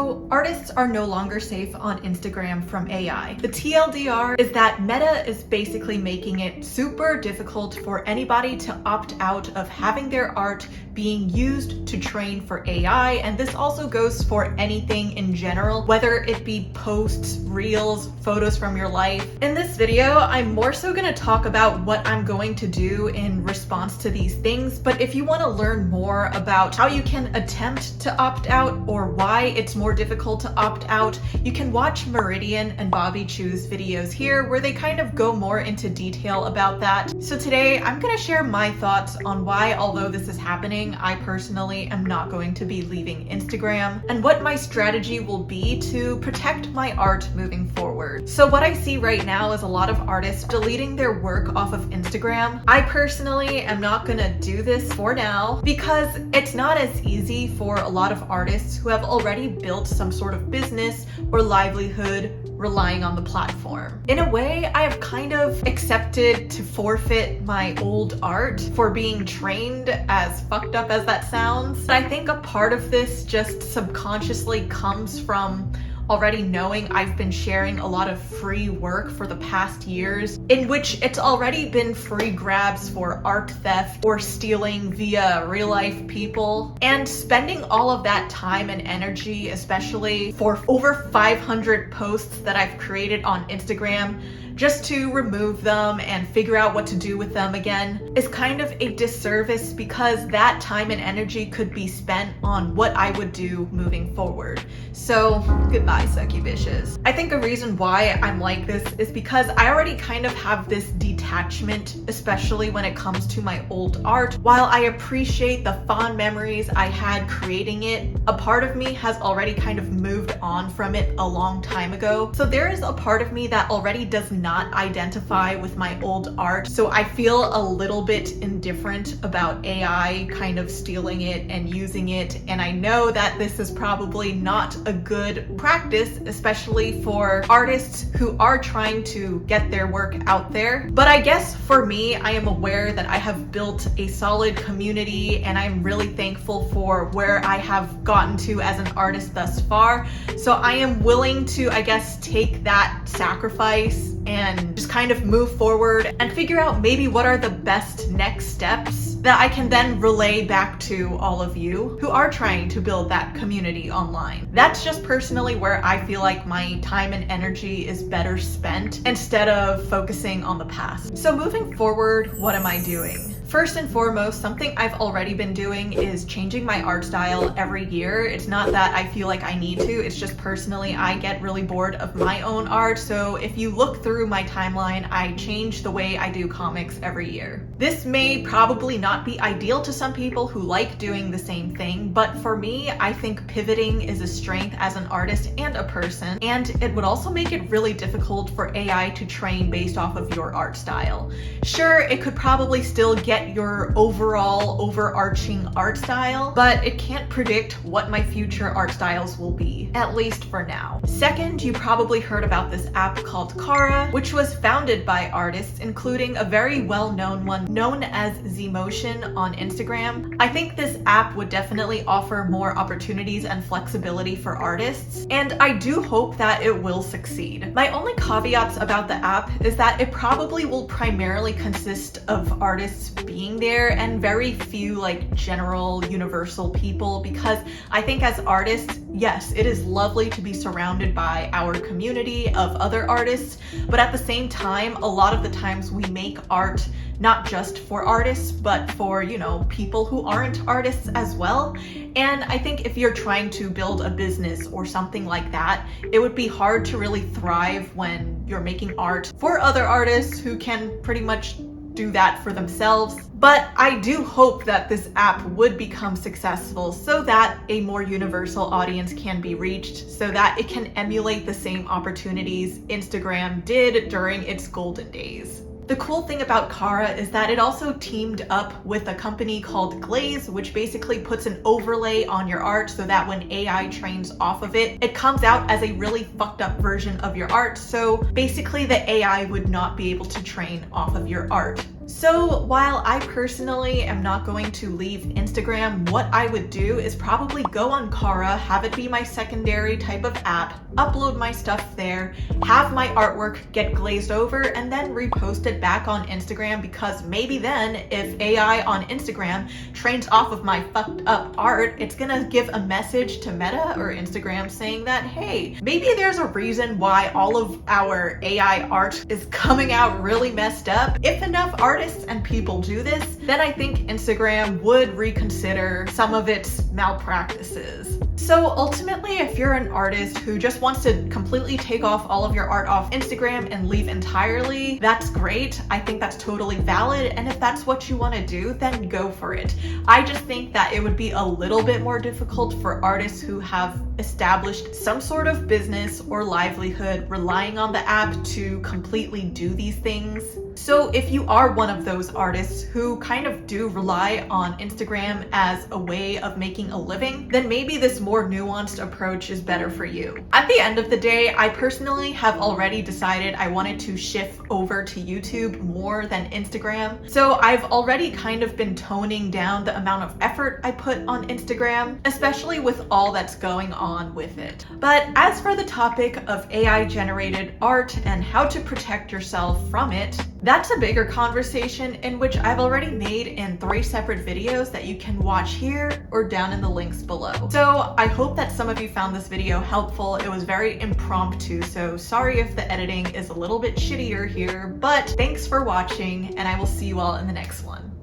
So artists are no longer safe on Instagram from AI. The TLDR is that Meta is basically making it super difficult for anybody to opt out of having their art being used to train for AI, and this also goes for anything in general, whether it be posts, reels, photos from your life. In this video, I'm more so going to talk about what I'm going to do in response to these things, but if you want to learn more about how you can attempt to opt out or why it's more difficult to opt out, you can watch Meridian and Bobby Chu's videos here where they kind of go more into detail about that. So today I'm going to share my thoughts on why, although this is happening, I personally am not going to be leaving Instagram, and what my strategy will be to protect my art moving forward. So what I see right now is a lot of artists deleting their work off of Instagram. I personally am not going to do this for now because it's not as easy for a lot of artists who have already built some sort of business or livelihood relying on the platform. In a way, I have kind of accepted to forfeit my old art for being trained, as fucked up as that sounds. But I think a part of this just subconsciously comes from already knowing I've been sharing a lot of free work for the past years, in which it's already been free grabs for art theft or stealing via real life people, and spending all of that time and energy, especially for over 500 posts that I've created on Instagram, just to remove them and figure out what to do with them again, is kind of a disservice because that time and energy could be spent on what I would do moving forward. So goodbye, sucky bitches. I think a reason why I'm like this is because I already kind of have this detachment, especially when it comes to my old art. While I appreciate the fond memories I had creating it, a part of me has already kind of moved on from it a long time ago. So there is a part of me that already does not identify with my old art. So I feel a little bit indifferent about AI kind of stealing it and using it. And I know that this is probably not a good practice, especially for artists who are trying to get their work out there. But I guess for me, I am aware that I have built a solid community and I'm really thankful for where I have gotten to as an artist thus far. So I am willing to, I guess, take that sacrifice and just kind of move forward and figure out maybe what are the best next steps that I can then relay back to all of you who are trying to build that community online. That's just personally where I feel like my time and energy is better spent instead of focusing on the past. So moving forward, what am I doing? First and foremost, something I've already been doing is changing my art style every year. It's not that I feel like I need to, it's just personally I get really bored of my own art. So if you look through my timeline, I change the way I do comics every year. This may probably not be ideal to some people who like doing the same thing, but for me, I think pivoting is a strength as an artist and a person, and it would also make it really difficult for AI to train based off of your art style. Sure, it could probably still get your overall overarching art style, but it can't predict what my future art styles will be, at least for now. Second, you probably heard about this app called Cara, which was founded by artists, including a very well-known one known as Zmotion on Instagram. I think this app would definitely offer more opportunities and flexibility for artists, and I do hope that it will succeed. My only caveats about the app is that it probably will primarily consist of artists being there and very few like general universal people, because I think as artists, yes, it is lovely to be surrounded by our community of other artists, but at the same time, a lot of the times we make art not just for artists, but for, you know, people who aren't artists as well. And I think if you're trying to build a business or something like that, it would be hard to really thrive when you're making art for other artists who can pretty much do that for themselves. But I do hope that this app would become successful so that a more universal audience can be reached, so that it can emulate the same opportunities Instagram did during its golden days. The cool thing about Cara is that it also teamed up with a company called Glaze, which basically puts an overlay on your art so that when AI trains off of it, it comes out as a really fucked up version of your art. So basically the AI would not be able to train off of your art. So while I personally am not going to leave Instagram, what I would do is probably go on Cara, have it be my secondary type of app, upload my stuff there, have my artwork get glazed over, and then repost it back on Instagram, because maybe then if AI on Instagram trains off of my fucked up art, it's gonna give a message to Meta or Instagram saying that, hey, maybe there's a reason why all of our AI art is coming out really messed up. If enough artists and people do this, then I think Instagram would reconsider some of its malpractices. So ultimately, if you're an artist who just wants to completely take off all of your art off Instagram and leave entirely, that's great. I think that's totally valid. And if that's what you want to do, then go for it. I just think that it would be a little bit more difficult for artists who have established some sort of business or livelihood relying on the app to completely do these things. So if you are one of those artists who kind of do rely on Instagram as a way of making a living, then maybe this more nuanced approach is better for you. At the end of the day, I personally have already decided I wanted to shift over to YouTube more than Instagram. So I've already kind of been toning down the amount of effort I put on Instagram, especially with all that's going on with it. But as for the topic of AI generated art and how to protect yourself from it, that's a bigger conversation in which I've already made in 3 separate videos that you can watch here or down in the links below. So I hope that some of you found this video helpful. It was very impromptu, so sorry if the editing is a little bit shittier here, but thanks for watching, and I will see you all in the next one.